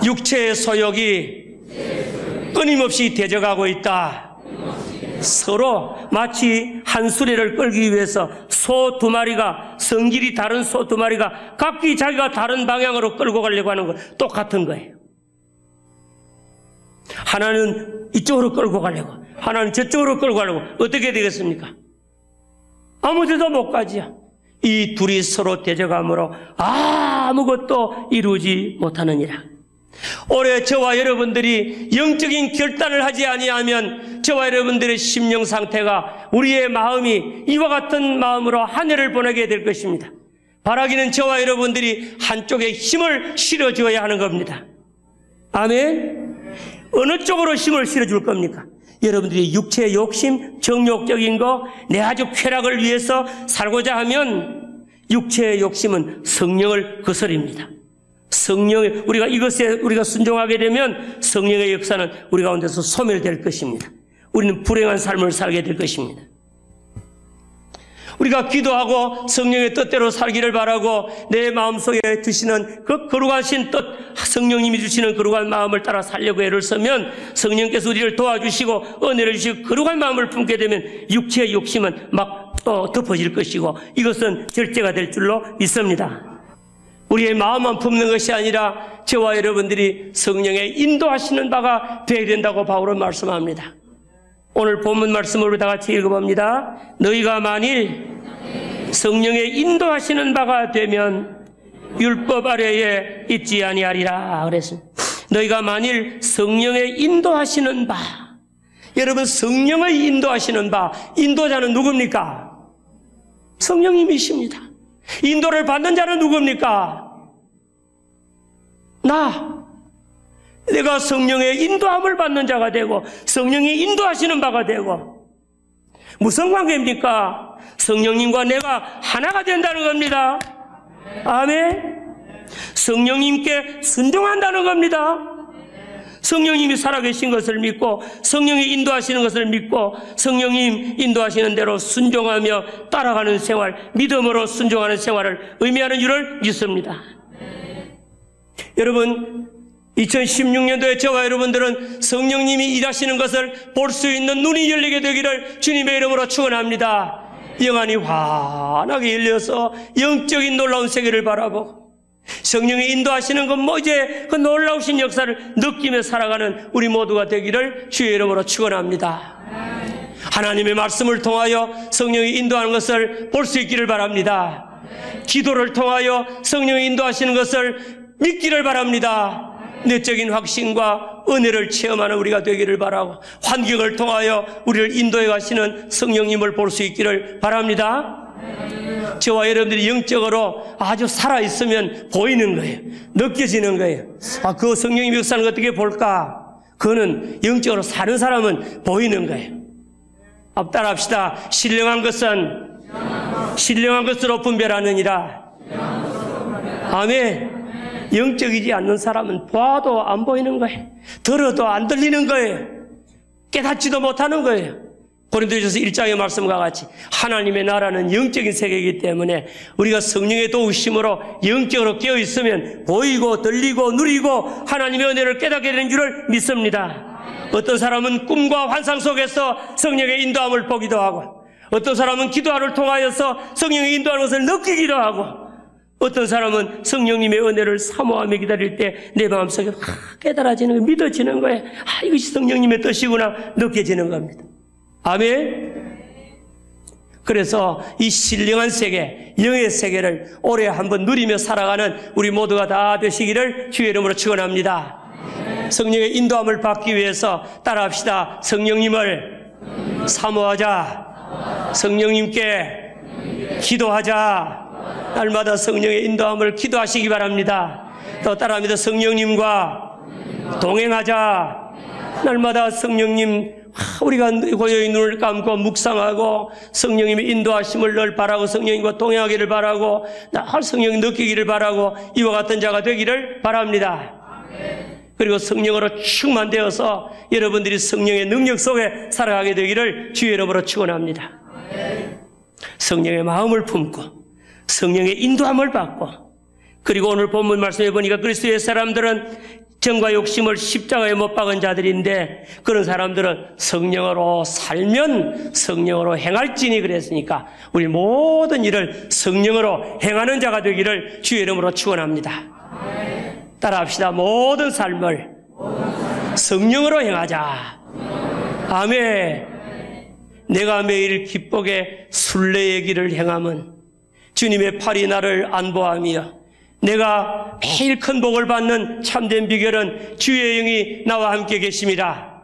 육체의 소욕이 끊임없이 대적하고 있다. 서로 마치 한 수레를 끌기 위해서 소 두 마리가, 성질이 다른 소 두 마리가 각기 자기가 다른 방향으로 끌고 가려고 하는 거 똑같은 거예요. 하나는 이쪽으로 끌고 가려고, 하나는 저쪽으로 끌고 가려고. 어떻게 되겠습니까? 아무 데도 못 가지요. 이 둘이 서로 대적함으로 아무것도 이루지 못하느니라. 올해 저와 여러분들이 영적인 결단을 하지 아니하면 저와 여러분들의 심령 상태가, 우리의 마음이 이와 같은 마음으로 한 해를 보내게 될 것입니다. 바라기는 저와 여러분들이 한쪽에 힘을 실어줘야 하는 겁니다. 아멘. 어느 쪽으로 힘을 실어줄 겁니까? 여러분들이 육체의 욕심, 정욕적인 거, 내 아주 쾌락을 위해서 살고자 하면 육체의 욕심은 성령을 거스립니다. 성령의, 우리가 순종하게 되면 성령의 역사는 우리 가운데서 소멸될 것입니다. 우리는 불행한 삶을 살게 될 것입니다. 우리가 기도하고 성령의 뜻대로 살기를 바라고 내 마음속에 주시는 그 거룩하신 뜻, 성령님이 주시는 거룩한 마음을 따라 살려고 애를 쓰면 성령께서 우리를 도와주시고 은혜를 주시고 거룩한 마음을 품게 되면 육체의 욕심은 막 덮어질 것이고 이것은 절제가 될 줄로 믿습니다. 우리의 마음만 품는 것이 아니라 저와 여러분들이 성령의 인도하시는 바가 되어야 된다고 바울은 말씀합니다. 오늘 본문 말씀을 다 같이 읽어봅니다. 너희가 만일 성령의 인도하시는 바가 되면 율법 아래에 있지 아니하리라 그랬습니다. 너희가 만일 성령의 인도하시는 바, 여러분 성령의 인도하시는 바, 인도자는 누굽니까? 성령님이십니다. 인도를 받는 자는 누굽니까? 내가 성령의 인도함을 받는 자가 되고 성령이 인도하시는 바가 되고, 무슨 관계입니까? 성령님과 내가 하나가 된다는 겁니다. 아멘. 성령님께 순종한다는 겁니다. 성령님이 살아계신 것을 믿고 성령이 인도하시는 것을 믿고 성령님 인도하시는 대로 순종하며 따라가는 생활, 믿음으로 순종하는 생활을 의미하는 줄을 믿습니다. 여러분, 2016년도에 저와 여러분들은 성령님이 일하시는 것을 볼 수 있는 눈이 열리게 되기를 주님의 이름으로 축원합니다. 영안이 환하게 열려서 영적인 놀라운 세계를 바라보고 성령이 인도하시는 그 모두의 그 놀라우신 역사를 느끼며 살아가는 우리 모두가 되기를 주의 이름으로 축원합니다. 하나님의 말씀을 통하여 성령이 인도하는 것을 볼 수 있기를 바랍니다. 기도를 통하여 성령이 인도하시는 것을 믿기를 바랍니다. 내적인 확신과 은혜를 체험하는 우리가 되기를 바라고 환경을 통하여 우리를 인도해 가시는 성령님을 볼 수 있기를 바랍니다. 저와 여러분들이 영적으로 아주 살아있으면 보이는 거예요. 느껴지는 거예요. 그 성령님이 역사하는 거 어떻게 볼까? 그거는 영적으로 사는 사람은 보이는 거예요. 따라합시다. 신령한 것으로 분별하느니라. 아멘. 영적이지 않는 사람은 봐도 안 보이는 거예요. 들어도 안 들리는 거예요. 깨닫지도 못하는 거예요. 고린도전서 1장의 말씀과 같이 하나님의 나라는 영적인 세계이기 때문에 우리가 성령의 도우심으로 영적으로 깨어있으면 보이고 들리고 누리고 하나님의 은혜를 깨닫게 되는 줄을 믿습니다. 어떤 사람은 꿈과 환상 속에서 성령의 인도함을 보기도 하고, 어떤 사람은 기도를 통하여서 성령의 인도하는 것을 느끼기도 하고, 어떤 사람은 성령님의 은혜를 사모하며 기다릴 때 내 마음속에 깨달아지는 거예요. 믿어지는 거예요. 이것이 성령님의 뜻이구나 느껴지는 겁니다. 아멘. 그래서 이 신령한 세계, 영의 세계를 오래 한번 누리며 살아가는 우리 모두가 다 되시기를 주의 이름으로 축원합니다. 성령의 인도함을 받기 위해서 따라합시다. 성령님을 사모하자. 성령님께 기도하자. 날마다 성령의 인도함을 기도하시기 바랍니다. 또 따라합니다. 성령님과 동행하자. 날마다 성령님, 우리가 고요히 눈을 감고 묵상하고 성령님의 인도하심을 늘 바라고 성령님과 동행하기를 바라고 늘 성령이 느끼기를 바라고 이와 같은 자가 되기를 바랍니다. 그리고 성령으로 충만되어서 여러분들이 성령의 능력 속에 살아가게 되기를 주의 이름으로 축원합니다. 성령의 마음을 품고 성령의 인도함을 받고, 그리고 오늘 본문 말씀해 보니까 그리스도의 사람들은 정과 욕심을 십자가에 못 박은 자들인데 그런 사람들은 성령으로 살면 성령으로 행할지니 그랬으니까 우리 모든 일을 성령으로 행하는 자가 되기를 주의 이름으로 축원합니다. 따라합시다. 모든 삶을 성령으로 행하자. 아멘. 내가 매일 기쁘게 순례의 길을 행함은 주님의 팔이 나를 안보하며 내가 매일 큰 복을 받는 참된 비결은 주의 영이 나와 함께 계심이라.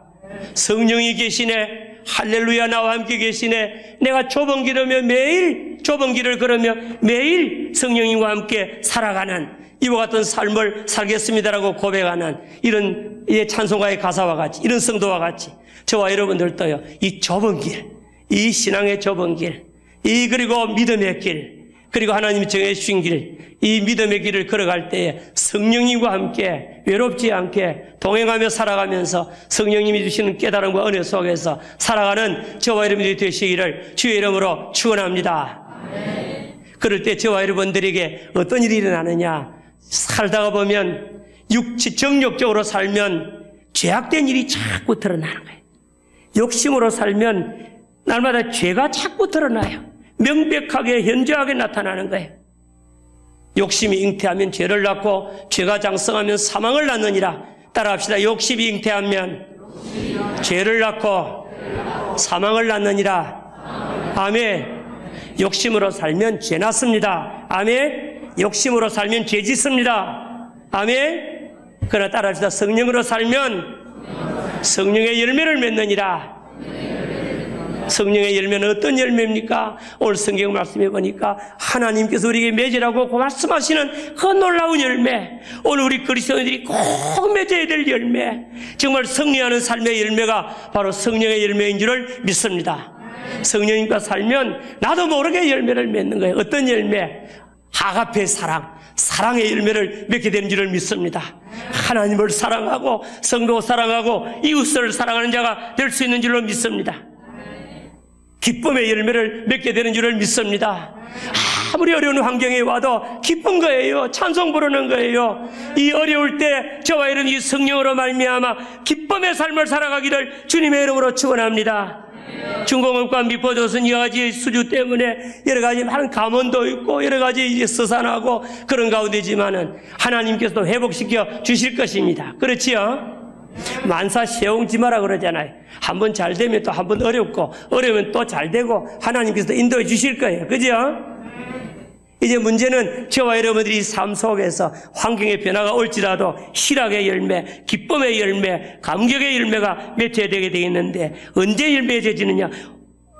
성령이 계시네. 할렐루야, 나와 함께 계시네. 내가 좁은 길을 걸으며 매일 성령님과 함께 살아가는 이와 같은 삶을 살겠습니다라고 고백하는 이런 찬송가의 가사와 같이, 이런 성도와 같이 저와 여러분들도요, 이 좁은 길, 이 신앙의 좁은 길, 그리고 믿음의 길, 그리고 하나님이 정해주신 길, 이 믿음의 길을 걸어갈 때에 성령님과 함께 외롭지 않게 동행하며 살아가면서 성령님이 주시는 깨달음과 은혜 속에서 살아가는 저와 여러분들이 되시기를 주의 이름으로 축원합니다. 그럴 때 저와 여러분들에게 어떤 일이 일어나느냐, 살다가 보면 정욕적으로 살면 죄악된 일이 자꾸 드러나는 거예요. 욕심으로 살면 날마다 죄가 자꾸 드러나요. 명백하게 현저하게 나타나는 거예요. 욕심이 잉태하면 죄를 낳고 죄가 장성하면 사망을 낳느니라. 따라합시다. 욕심이 잉태하면 죄를 낳고 사망을 낳느니라. 아멘. 욕심으로 살면 죄 낳습니다. 아멘. 욕심으로 살면 죄 짓습니다. 아멘. 그러나 따라합시다. 성령으로 살면 성령의 열매를 맺느니라. 성령의 열매는 어떤 열매입니까? 오늘 성경 말씀해 보니까 하나님께서 우리에게 맺으라고 말씀하시는 그 놀라운 열매, 오늘 우리 그리스도인들이 꼭 맺어야 될 열매, 정말 승리하는 삶의 열매가 바로 성령의 열매인 줄을 믿습니다. 성령님과 살면 나도 모르게 열매를 맺는 거예요. 어떤 열매? 아가페 사랑의 열매를 맺게 되는 줄을 믿습니다. 하나님을 사랑하고 성도 사랑하고 이웃을 사랑하는 자가 될 수 있는 줄로 믿습니다. 기쁨의 열매를 맺게 되는 줄을 믿습니다. 아무리 어려운 환경에 와도 기쁜 거예요. 찬송 부르는 거예요. 이 어려울 때 저와 이런 이 성령으로 말미암아 기쁨의 삶을 살아가기를 주님의 이름으로 축원합니다. 중공업과 미포조선 여러 가지 수주 때문에 여러 가지 많은 감원도 있고 여러 가지 이제 서산하고 그런 가운데지만은 하나님께서도 회복시켜 주실 것입니다. 그렇지요? 만사 세옹지 마라 그러잖아요. 한번 잘 되면 또 한번 어렵고 어려우면 또 잘 되고 하나님께서 인도해 주실 거예요. 그죠? 이제 문제는 저와 여러분들이 삶 속에서 환경의 변화가 올지라도 희락의 열매, 기쁨의 열매, 감격의 열매가 맺혀야 되게 되겠는데 언제 열매해지느냐?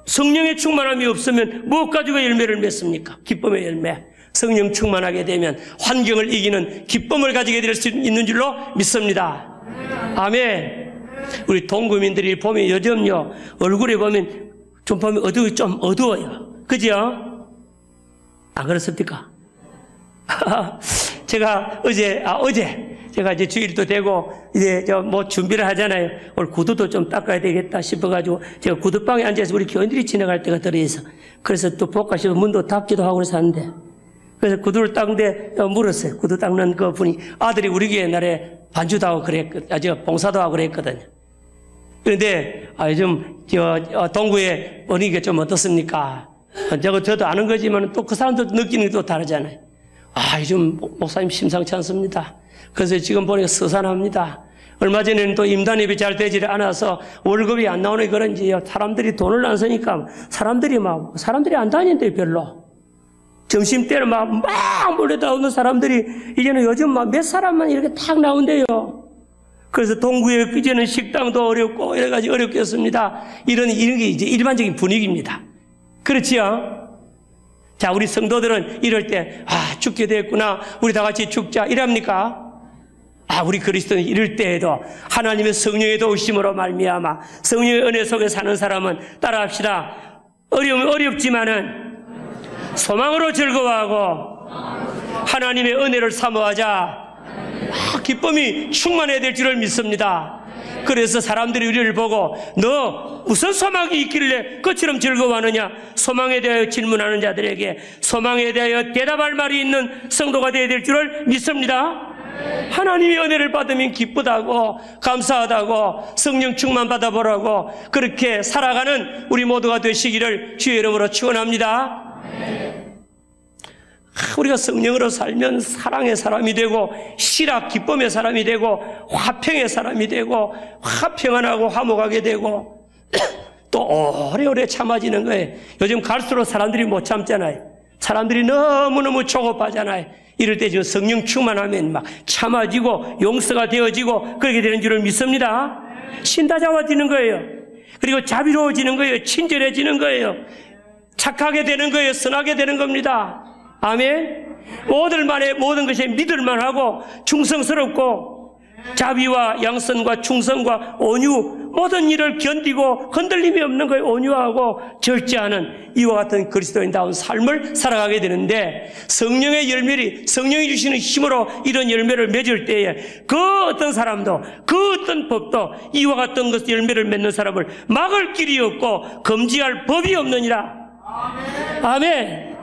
성령의 충만함이 없으면 무엇 가지고 열매를 맺습니까? 기쁨의 열매. 성령 충만하게 되면 환경을 이기는 기쁨을 가지게 될 수 있는 줄로 믿습니다. 아멘. 우리 동구민들이 보면 요즘요 얼굴에 보면 좀 어두워요. 그죠? 안 그렇습니까? 제가 어제 제가 이제 주일도 되고 이제 뭐 준비를 하잖아요. 오늘 구두도 좀 닦아야 되겠다 싶어가지고 제가 구두방에 앉아서 우리 교인들이 지나갈 때가 들어있어. 그래서 또 복가시고 문도 닫기도 하고 그래서 하는데 그래서 구두를 닦는데 물었어요. 구두 닦는 그 분이 아들이 우리 교회 옛날에 반주도 하고 그랬거든. 봉사도 하고 그랬거든요. 그런데 요즘 동구에 분위기가 좀 어떻습니까? 저도 아는 거지만 또 그 사람도 느끼는 게 또 다르잖아요. 요즘 목사님 심상치 않습니다. 그래서 지금 보니까 서산합니다. 얼마 전에는 또 임단협이 잘 되지를 않아서 월급이 안 나오는 그런지요. 사람들이 돈을 안 쓰니까 사람들이 안 다닌대요, 별로. 점심때는 막 몰려다오는 사람들이 이제는 요즘 몇 사람만 이렇게 탁 나온대요. 그래서 동구에 이제는 식당도 어렵고 여러 가지 어렵겠습니다. 이런 게 이제 일반적인 분위기입니다. 그렇지요? 자, 우리 성도들은 이럴 때, 죽게 됐구나. 우리 다 같이 죽자. 이랍니까? 우리 그리스도는 이럴 때에도 하나님의 성령의 도우심으로 말미암아 성령의 은혜 속에 사는 사람은 따라합시다. 어려우면 어렵지만은 소망으로 즐거워하고 하나님의 은혜를 사모하자. 기쁨이 충만해야 될 줄을 믿습니다. 그래서 사람들이 우리를 보고 너 무슨 소망이 있길래 그처럼 즐거워하느냐? 소망에 대하여 질문하는 자들에게 소망에 대하여 대답할 말이 있는 성도가 되어야 될 줄을 믿습니다. 하나님의 은혜를 받으면 기쁘다고 감사하다고 성령 충만 받아보라고 그렇게 살아가는 우리 모두가 되시기를 주의 이름으로 축원합니다. 우리가 성령으로 살면 사랑의 사람이 되고 희락 기쁨의 사람이 되고 화평의 사람이 되고 평안하고 화목하게 되고 또 오래오래 참아지는 거예요. 요즘 갈수록 사람들이 못 참잖아요. 사람들이 너무너무 조급하잖아요. 이럴 때 지금 성령 충만하면 막 참아지고 용서가 되어지고 그렇게 되는 줄을 믿습니다. 신다자와지는 거예요. 그리고 자비로워지는 거예요. 친절해지는 거예요. 착하게 되는 거예요. 선하게 되는 겁니다. 아멘. 모든 것이 믿을만하고 충성스럽고 자비와 양선과 충성과 온유 모든 일을 견디고 흔들림이 없는 거예요. 온유하고 절제하는 이와 같은 그리스도인다운 삶을 살아가게 되는데 성령의 열매를 성령이 주시는 힘으로 이런 열매를 맺을 때에 그 어떤 사람도 그 어떤 법도 이와 같은 것 열매를 맺는 사람을 막을 길이 없고 금지할 법이 없느니라. 아멘.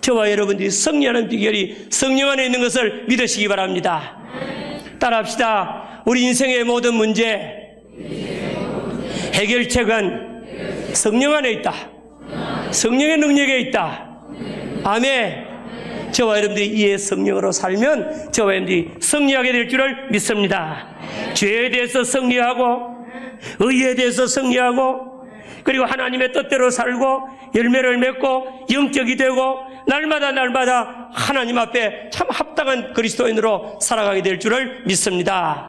저와 여러분들이 승리하는 비결이 성령 안에 있는 것을 믿으시기 바랍니다. 따라합시다. 우리 인생의 모든 문제 해결책은 성령 안에 있다. 성령의 능력에 있다. 아멘. 저와 여러분들이 이에 성령으로 살면 저와 여러분들이 승리하게 될 줄을 믿습니다. 죄에 대해서 승리하고 의에 대해서 승리하고 그리고 하나님의 뜻대로 살고 열매를 맺고 영적이 되고 날마다 하나님 앞에 참 합당한 그리스도인으로 살아가게 될 줄을 믿습니다.